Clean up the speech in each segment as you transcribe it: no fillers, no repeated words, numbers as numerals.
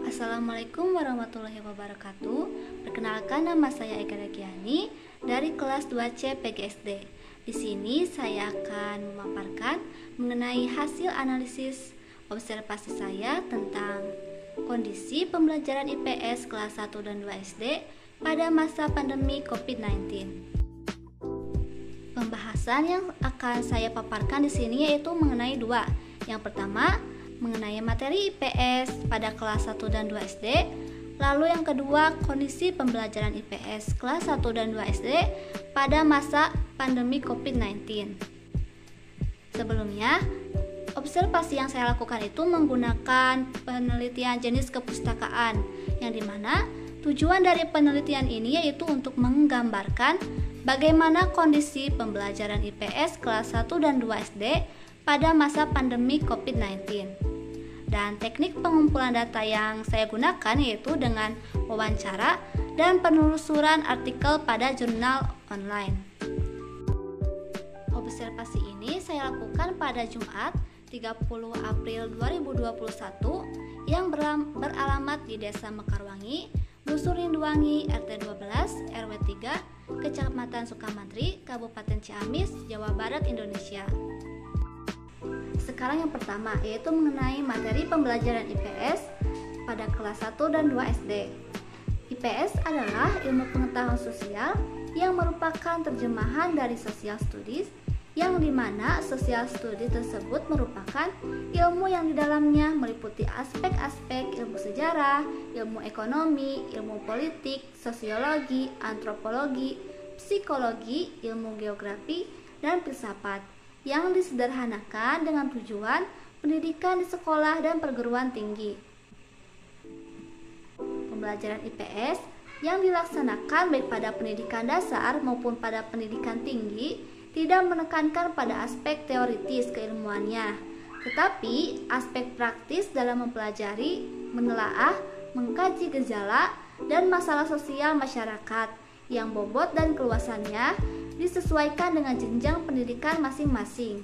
Assalamualaikum warahmatullahi wabarakatuh. Perkenalkan, nama saya Eka Regiani dari kelas 2C PGSD. Di sini saya akan memaparkan mengenai hasil analisis observasi saya tentang kondisi pembelajaran IPS kelas 1 dan 2 SD pada masa pandemi COVID-19. Pembahasan yang akan saya paparkan di sini yaitu mengenai dua. Yang pertama, mengenai materi IPS pada kelas 1 dan 2 SD. Lalu yang kedua, kondisi pembelajaran IPS kelas 1 dan 2 SD pada masa pandemi COVID-19. Sebelumnya, observasi yang saya lakukan itu menggunakan penelitian jenis kepustakaan, yang dimana tujuan dari penelitian ini yaitu untuk menggambarkan bagaimana kondisi pembelajaran IPS kelas 1 dan 2 SD pada masa pandemi COVID-19. Dan teknik pengumpulan data yang saya gunakan yaitu dengan wawancara dan penelusuran artikel pada jurnal online. Observasi ini saya lakukan pada Jumat 30 April 2021 yang beralamat di Desa Mekarwangi, Dusun Rinduwangi, RT 12, RW 3, Kecamatan Sukamantri, Kabupaten Ciamis, Jawa Barat, Indonesia. Sekarang yang pertama yaitu mengenai materi pembelajaran IPS pada kelas 1 dan 2 SD. IPS adalah ilmu pengetahuan sosial yang merupakan terjemahan dari social studies, yang dimana social studies tersebut merupakan ilmu yang di dalamnya meliputi aspek-aspek ilmu sejarah, ilmu ekonomi, ilmu politik, sosiologi, antropologi, psikologi, ilmu geografi, dan filsafat, yang disederhanakan dengan tujuan pendidikan di sekolah dan perguruan tinggi. Pembelajaran IPS yang dilaksanakan baik pada pendidikan dasar maupun pada pendidikan tinggi tidak menekankan pada aspek teoritis keilmuannya, tetapi aspek praktis dalam mempelajari, menelaah, mengkaji gejala dan masalah sosial masyarakat yang bobot dan keluasannya disesuaikan dengan jenjang pendidikan masing-masing.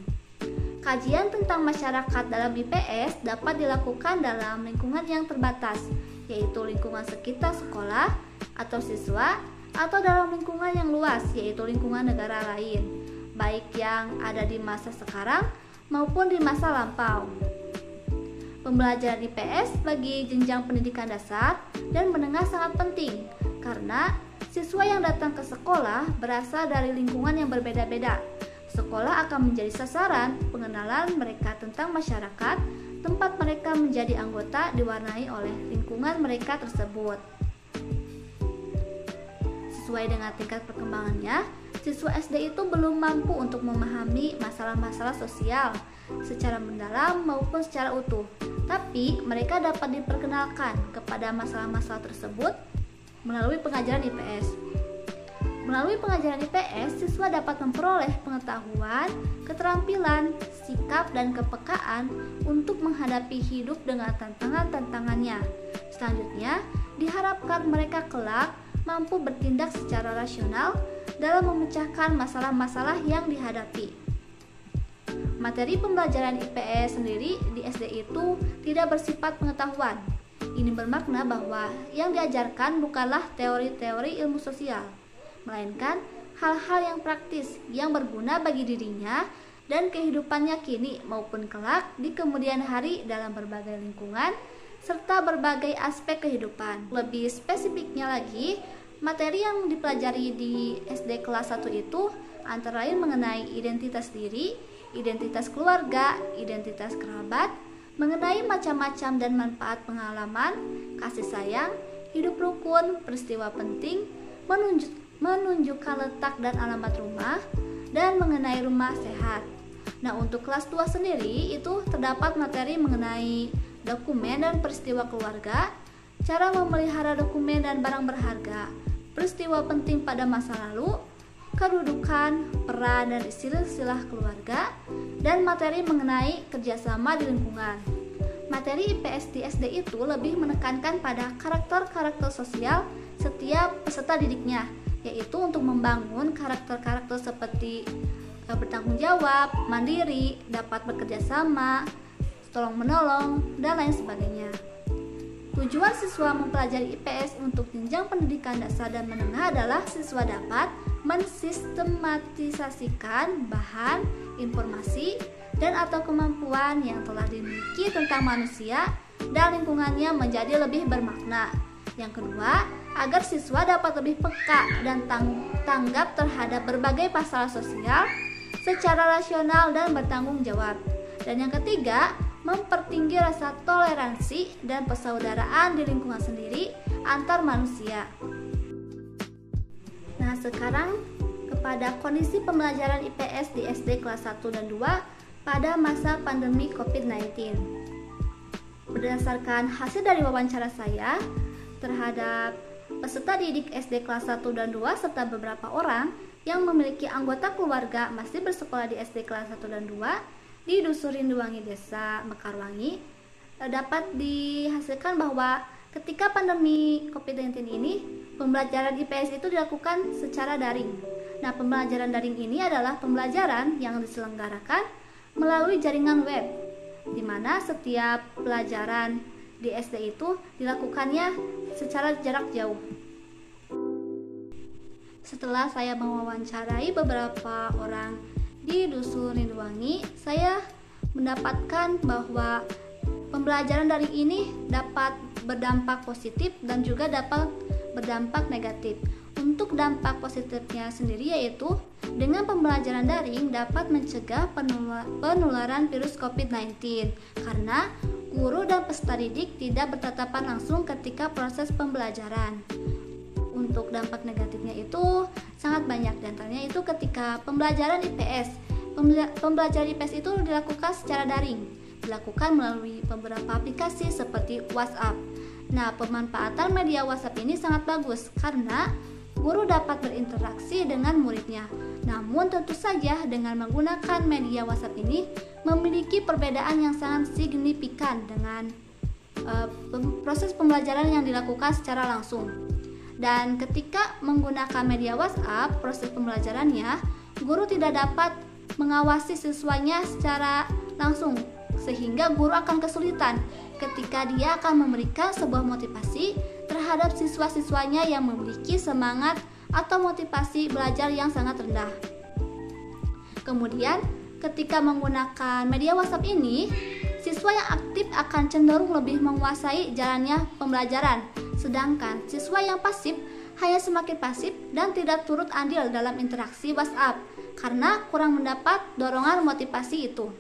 Kajian tentang masyarakat dalam IPS dapat dilakukan dalam lingkungan yang terbatas, yaitu lingkungan sekitar sekolah atau siswa, atau dalam lingkungan yang luas, yaitu lingkungan negara lain, baik yang ada di masa sekarang maupun di masa lampau. Pembelajaran IPS bagi jenjang pendidikan dasar dan menengah sangat penting karena siswa yang datang ke sekolah berasal dari lingkungan yang berbeda-beda. Sekolah akan menjadi sasaran pengenalan mereka tentang masyarakat. Tempat mereka menjadi anggota diwarnai oleh lingkungan mereka tersebut. Sesuai dengan tingkat perkembangannya, siswa SD itu belum mampu untuk memahami masalah-masalah sosial secara mendalam maupun secara utuh. Tapi mereka dapat diperkenalkan kepada masalah-masalah tersebut melalui pengajaran IPS. Melalui pengajaran IPS, siswa dapat memperoleh pengetahuan, keterampilan, sikap, dan kepekaan untuk menghadapi hidup dengan tantangan-tantangannya. Selanjutnya, diharapkan mereka kelak mampu bertindak secara rasional dalam memecahkan masalah-masalah yang dihadapi. Materi pembelajaran IPS sendiri di SD itu tidak bersifat pengetahuan. Ini bermakna bahwa yang diajarkan bukanlah teori-teori ilmu sosial, melainkan hal-hal yang praktis yang berguna bagi dirinya dan kehidupannya kini maupun kelak di kemudian hari dalam berbagai lingkungan serta berbagai aspek kehidupan. Lebih spesifiknya lagi, materi yang dipelajari di SD kelas 1 itu antara lain mengenai identitas diri, identitas keluarga, identitas kerabat, mengenai macam-macam dan manfaat pengalaman, kasih sayang, hidup rukun, peristiwa penting, menunjukkan letak dan alamat rumah, dan mengenai rumah sehat. Nah, untuk kelas 2 sendiri itu terdapat materi mengenai dokumen dan peristiwa keluarga, cara memelihara dokumen dan barang berharga, peristiwa penting pada masa lalu, kedudukan, peran, dan istilah-istilah keluarga, dan materi mengenai kerjasama di lingkungan. Materi IPS di SD itu lebih menekankan pada karakter-karakter sosial setiap peserta didiknya, yaitu untuk membangun karakter-karakter seperti bertanggung jawab, mandiri, dapat bekerja sama, tolong menolong, dan lain sebagainya. Tujuan siswa mempelajari IPS untuk jenjang pendidikan dasar dan menengah adalah siswa dapat mensistematisasikan bahan, informasi, dan atau kemampuan yang telah dimiliki tentang manusia dan lingkungannya menjadi lebih bermakna. Yang kedua, agar siswa dapat lebih peka dan tanggap terhadap berbagai masalah sosial secara rasional dan bertanggung jawab. Dan yang ketiga, mempertinggi rasa toleransi dan persaudaraan di lingkungan sendiri antar manusia. Nah, sekarang kepada kondisi pembelajaran IPS di SD kelas 1 dan 2 pada masa pandemi COVID-19. Berdasarkan hasil dari wawancara saya terhadap peserta didik SD kelas 1 dan 2 serta beberapa orang yang memiliki anggota keluarga masih bersekolah di SD kelas 1 dan 2 di Dusun Rinduwangi, Desa Mekarwangi, dapat dihasilkan bahwa ketika pandemi COVID-19 ini, pembelajaran IPS itu dilakukan secara daring. Nah, pembelajaran daring ini adalah pembelajaran yang diselenggarakan melalui jaringan web, di mana setiap pelajaran di SD itu dilakukannya secara jarak jauh. Setelah saya mewawancarai beberapa orang di Dusun Rinduwangi, saya mendapatkan bahwa pembelajaran daring ini dapat berdampak positif dan juga dapat berdampak negatif. Untuk dampak positifnya sendiri yaitu dengan pembelajaran daring dapat mencegah penularan virus COVID-19 karena guru dan peserta didik tidak bertatapan langsung ketika proses pembelajaran. Untuk dampak negatifnya itu sangat banyak, diantaranya itu ketika pembelajaran IPS. Pembelajaran IPS itu dilakukan secara daring, dilakukan melalui beberapa aplikasi seperti WhatsApp. Nah, pemanfaatan media WhatsApp ini sangat bagus karena guru dapat berinteraksi dengan muridnya. Namun tentu saja dengan menggunakan media WhatsApp ini memiliki perbedaan yang sangat signifikan dengan proses pembelajaran yang dilakukan secara langsung. Dan ketika menggunakan media WhatsApp, proses pembelajarannya, guru tidak dapat mengawasi siswanya secara langsung, sehingga guru akan kesulitan ketika dia akan memberikan sebuah motivasi terhadap siswa-siswanya yang memiliki semangat atau motivasi belajar yang sangat rendah. Kemudian, ketika menggunakan media WhatsApp ini, siswa yang aktif akan cenderung lebih menguasai jalannya pembelajaran, sedangkan siswa yang pasif hanya semakin pasif dan tidak turut andil dalam interaksi WhatsApp karena kurang mendapat dorongan motivasi itu.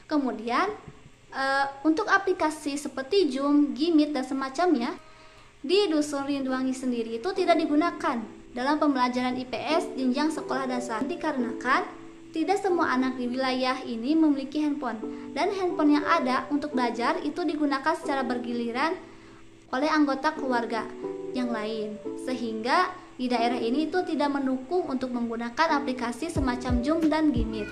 Kemudian, untuk aplikasi seperti Zoom, Gmeet, dan semacamnya, di Dusun Rinduwangi sendiri itu tidak digunakan dalam pembelajaran IPS jenjang sekolah dasar dikarenakan tidak semua anak di wilayah ini memiliki handphone, dan handphone yang ada untuk belajar itu digunakan secara bergiliran oleh anggota keluarga yang lain, sehingga di daerah ini itu tidak mendukung untuk menggunakan aplikasi semacam Zoom dan Gmeet.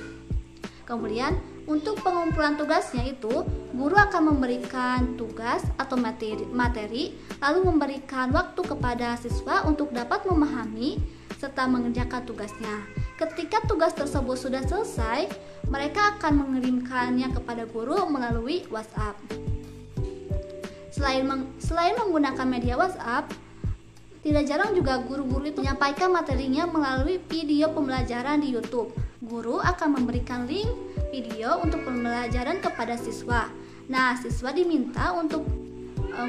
Kemudian, untuk pengumpulan tugasnya itu, guru akan memberikan tugas atau materi, lalu memberikan waktu kepada siswa untuk dapat memahami serta mengerjakan tugasnya. Ketika tugas tersebut sudah selesai, mereka akan mengirimkannya kepada guru melalui WhatsApp. Selain menggunakan media WhatsApp, tidak jarang juga guru-guru itu menyampaikan materinya melalui video pembelajaran di YouTube. Guru akan memberikan link video untuk pembelajaran kepada siswa. Nah, siswa diminta untuk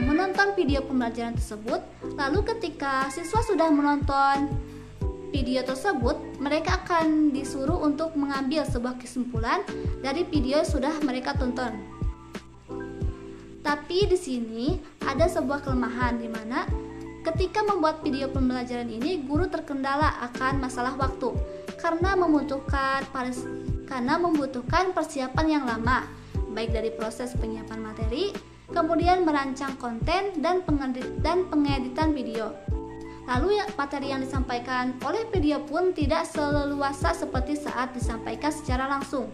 menonton video pembelajaran tersebut. Lalu ketika siswa sudah menonton video tersebut, mereka akan disuruh untuk mengambil sebuah kesimpulan dari video yang sudah mereka tonton. Tapi di sini ada sebuah kelemahan di mana ketika membuat video pembelajaran ini guru terkendala akan masalah waktu karena membutuhkan persiapan yang lama, baik dari proses penyiapan materi, kemudian merancang konten dan pengeditan video. Lalu materi yang disampaikan oleh video pun tidak seleluasa seperti saat disampaikan secara langsung,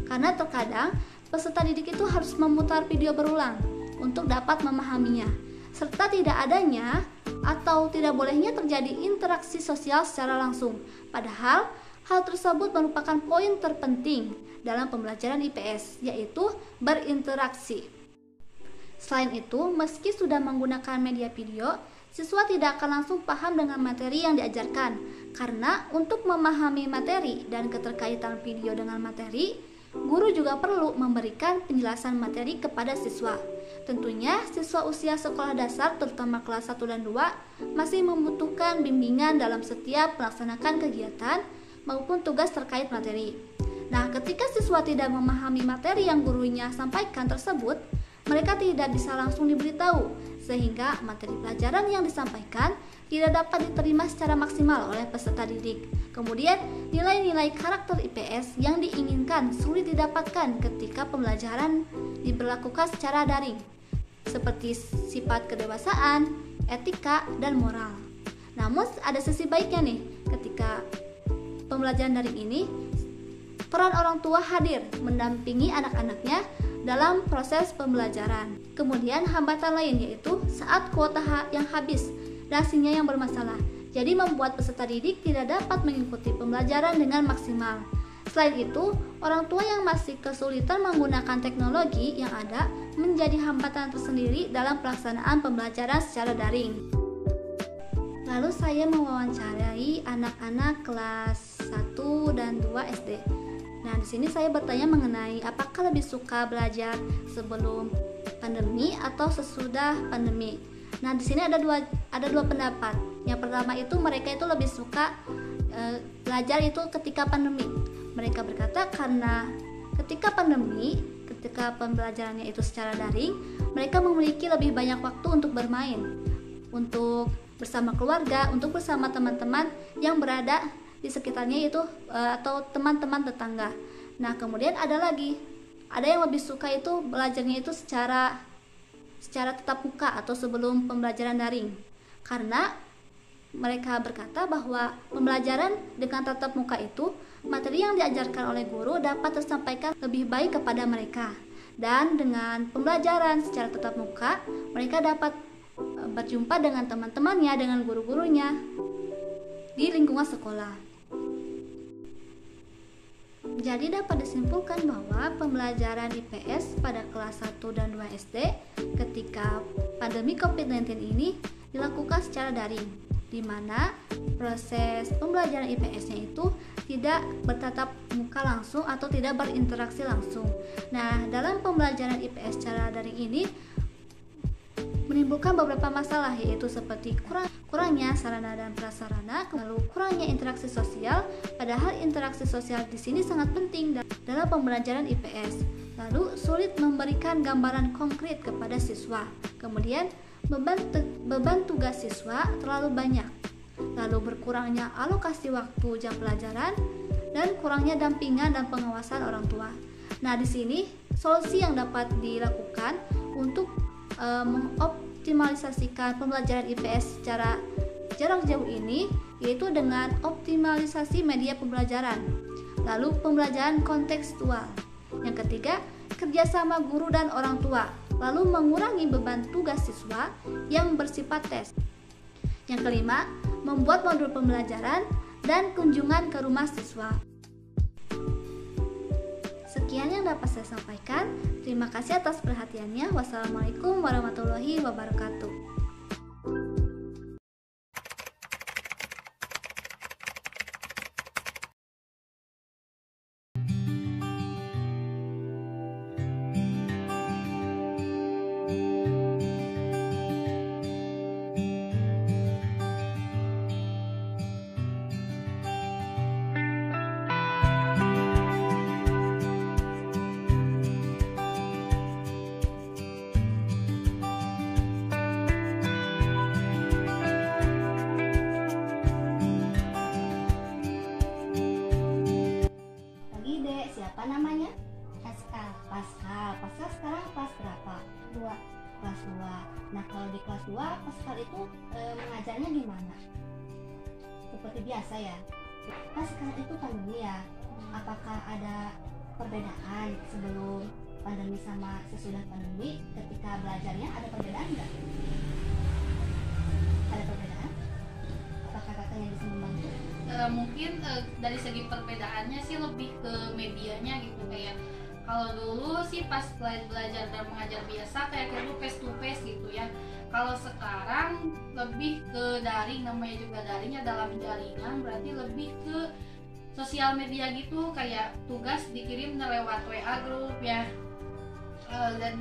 karena terkadang peserta didik itu harus memutar video berulang untuk dapat memahaminya, serta tidak adanya atau tidak bolehnya terjadi interaksi sosial secara langsung. Padahal hal tersebut merupakan poin terpenting dalam pembelajaran IPS, yaitu berinteraksi. Selain itu, meski sudah menggunakan media video, siswa tidak akan langsung paham dengan materi yang diajarkan, karena untuk memahami materi dan keterkaitan video dengan materi, guru juga perlu memberikan penjelasan materi kepada siswa. Tentunya, siswa usia sekolah dasar terutama kelas 1 dan 2 masih membutuhkan bimbingan dalam setiap melaksanakan kegiatan maupun tugas terkait materi. Nah, ketika siswa tidak memahami materi yang gurunya sampaikan tersebut, mereka tidak bisa langsung diberitahu, sehingga materi pelajaran yang disampaikan tidak dapat diterima secara maksimal oleh peserta didik. Kemudian, nilai-nilai karakter IPS yang diinginkan sulit didapatkan ketika pembelajaran diberlakukan secara daring, seperti sifat kedewasaan, etika, dan moral. Namun, ada sisi baiknya nih, ketika pembelajaran daring ini, peran orang tua hadir mendampingi anak-anaknya dalam proses pembelajaran. Kemudian hambatan lain yaitu saat kuota yang habis dan sinyal yang bermasalah, jadi membuat peserta didik tidak dapat mengikuti pembelajaran dengan maksimal. Selain itu, orang tua yang masih kesulitan menggunakan teknologi yang ada menjadi hambatan tersendiri dalam pelaksanaan pembelajaran secara daring. Lalu saya mewawancarai anak-anak kelas 1 dan 2 SD. Nah, di sini saya bertanya mengenai apakah lebih suka belajar sebelum pandemi atau sesudah pandemi. Nah, di sini ada dua pendapat. Yang pertama itu mereka itu lebih suka belajar itu ketika pandemi. Mereka berkata karena ketika pandemi, ketika pembelajarannya itu secara daring, mereka memiliki lebih banyak waktu untuk bermain, untuk bersama keluarga, untuk bersama teman-teman yang berada di sekitarnya itu atau teman-teman tetangga. Nah, kemudian ada yang lebih suka itu belajarnya itu secara tatap muka atau sebelum pembelajaran daring, karena mereka berkata bahwa pembelajaran dengan tatap muka itu materi yang diajarkan oleh guru dapat tersampaikan lebih baik kepada mereka, dan dengan pembelajaran secara tatap muka mereka dapat berjumpa dengan teman-temannya, dengan guru-gurunya di lingkungan sekolah. Jadi dapat disimpulkan bahwa pembelajaran IPS pada kelas 1 dan 2 SD ketika pandemi COVID-19 ini dilakukan secara daring, di mana proses pembelajaran IPS-nya itu tidak bertatap muka langsung atau tidak berinteraksi langsung. Nah, dalam pembelajaran IPS secara daring ini menimbulkan beberapa masalah, yaitu seperti kurangnya sarana dan prasarana, lalu kurangnya interaksi sosial, padahal interaksi sosial di sini sangat penting dalam pembelajaran IPS. Lalu sulit memberikan gambaran konkret kepada siswa. Kemudian beban tugas siswa terlalu banyak. Lalu berkurangnya alokasi waktu jam pelajaran dan kurangnya dampingan dan pengawasan orang tua. Nah, di sini solusi yang dapat dilakukan untuk mengoptimalisasikan pembelajaran IPS secara jarak jauh ini yaitu dengan optimalisasi media pembelajaran, lalu pembelajaran kontekstual. Yang ketiga, kerjasama guru dan orang tua, lalu mengurangi beban tugas siswa yang bersifat tes. Yang kelima, membuat modul pembelajaran dan kunjungan ke rumah siswa. Sekian yang dapat saya sampaikan. Terima kasih atas perhatiannya. Wassalamualaikum warahmatullahi wabarakatuh. Siapa namanya? Pascal. Pascal sekarang kelas berapa? 2. Kelas 2. Nah, kalau di kelas 2 Pascal itu mengajarnya gimana? Seperti biasa ya? Nah, sekarang itu pandemi ya. Apakah ada perbedaan sebelum pandemi sama sesudah pandemi? Ketika belajarnya ada perbedaan nggak? Ada perbedaan? Apakah kakaknya bisa membantu? Mungkin dari segi perbedaannya sih lebih ke medianya gitu, kayak Kalau dulu sih pas belajar dan mengajar biasa kayak gitu face to face gitu ya. Kalau sekarang lebih ke daring, namanya juga daringnya dalam jaringan, berarti lebih ke sosial media gitu, kayak tugas dikirim lewat WA group ya.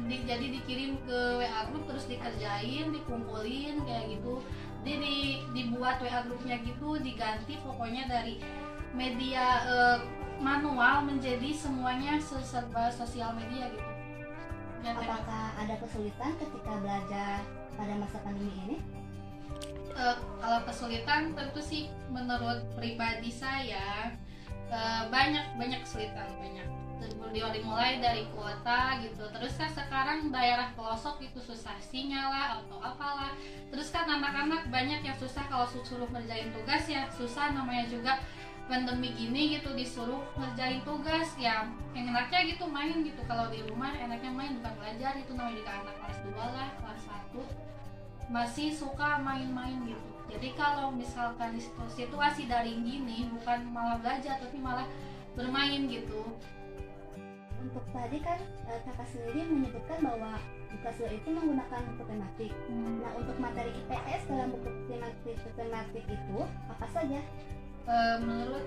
Jadi dikirim ke WA group terus dikerjain, dikumpulin kayak gitu. Jadi dibuat WA grupnya gitu, diganti pokoknya dari media manual menjadi semuanya serba sosial media gitu. Apakah ada kesulitan ketika belajar pada masa pandemi ini? Kalau kesulitan tentu sih menurut pribadi saya banyak kesulitan, banyak. Dimulai dari kuota gitu, terus kan sekarang daerah pelosok itu susah sinyal lah atau apalah, terus kan anak-anak banyak yang susah kalau suruh ngerjain tugas ya susah, namanya juga pandemi gini gitu disuruh ngerjain tugas ya yang enaknya gitu main gitu, kalau di rumah enaknya main bukan belajar, itu namanya juga anak kelas 2 lah, kelas 1 masih suka main-main gitu. Jadi kalau misalkan di situasi daring gini bukan malah belajar tapi malah bermain gitu. Untuk tadi kan kakak sendiri menyebutkan bahwa di kelas 2 itu menggunakan buku tematik. Nah, untuk materi IPS dalam buku tematik itu apa saja? Menurut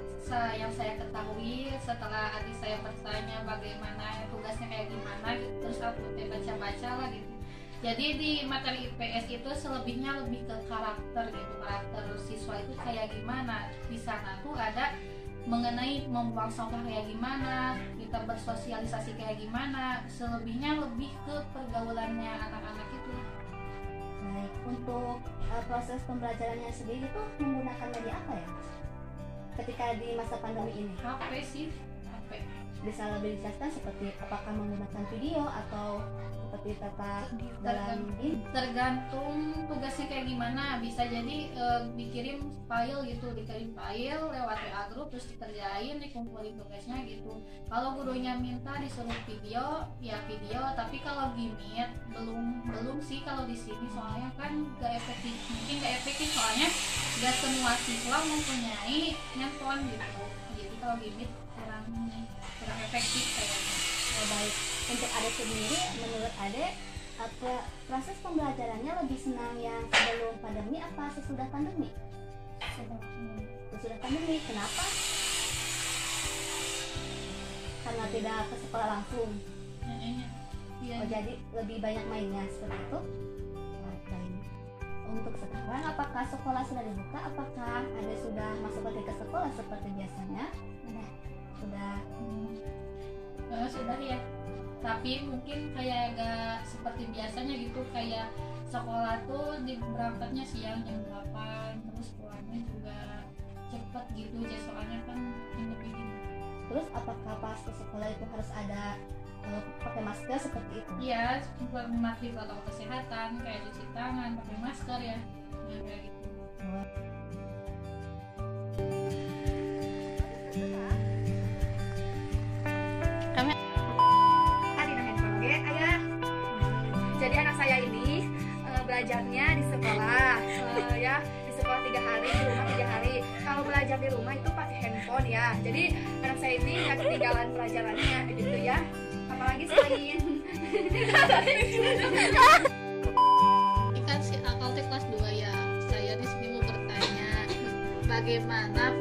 yang saya ketahui setelah adik saya bertanya bagaimana tugasnya kayak gimana gitu, terus aku baca-baca lah gitu. Jadi di materi IPS itu selebihnya lebih ke karakter gitu, karakter siswa itu kayak gimana. Di sana tuh ada mengenai membuang sampah kayak gimana, kita bersosialisasi kayak gimana, selebihnya lebih ke pergaulannya anak-anak itu. Baik, untuk proses pembelajarannya sendiri tuh menggunakan media apa ya ketika di masa pandemi ini? HP sih, HP. Bisa lebih dijelaskan seperti apakah menggunakan video atau seperti tetap dalam game? Tergantung tugasnya kayak gimana, bisa jadi dikirim file gitu, dikirim file lewat WA group terus dikerjain, dikumpulin tugasnya gitu. Kalau gurunya minta disuruh video ya video, tapi kalau gimit belum sih kalau di sini, soalnya kan gak efektif, mungkin gak efektif soalnya gak semua siswa mempunyai handphone gitu. Jadi kalau gimit kurang efektif kayaknya. Oh, baik. Untuk Ade sendiri, menurut Ade proses pembelajarannya lebih senang yang sebelum pandemi apa sesudah pandemi? Sesudah pandemi. Kenapa? Karena tidak ke sekolah langsung. Iya. Oh, jadi lebih banyak mainnya seperti itu. Baik. Untuk sekarang, apakah sekolah sudah dibuka? Apakah Ade sudah masuk lagi ke sekolah seperti biasanya? Sudah ya, tapi mungkin kayak gak seperti biasanya gitu, kayak sekolah tuh berangkatnya siang jam 8 terus pulangnya juga cepet gitu, soalnya kan lebih gitu. Terus apakah pas ke sekolah itu harus ada pakai masker seperti itu? Iya, mematuhi protokol kesehatan kayak cuci tangan, pakai masker ya kayak gitu. Jadi anak saya ini belajarnya di sekolah, ya di sekolah 3 hari, di rumah 3 hari. Kalau belajar di rumah itu pakai handphone ya. Jadi anak saya ini nggak ketinggalan pelajarannya gitu ya. Apalagi selain Kan si Akal kelas 2 ya. Saya di sini mau bertanya bagaimana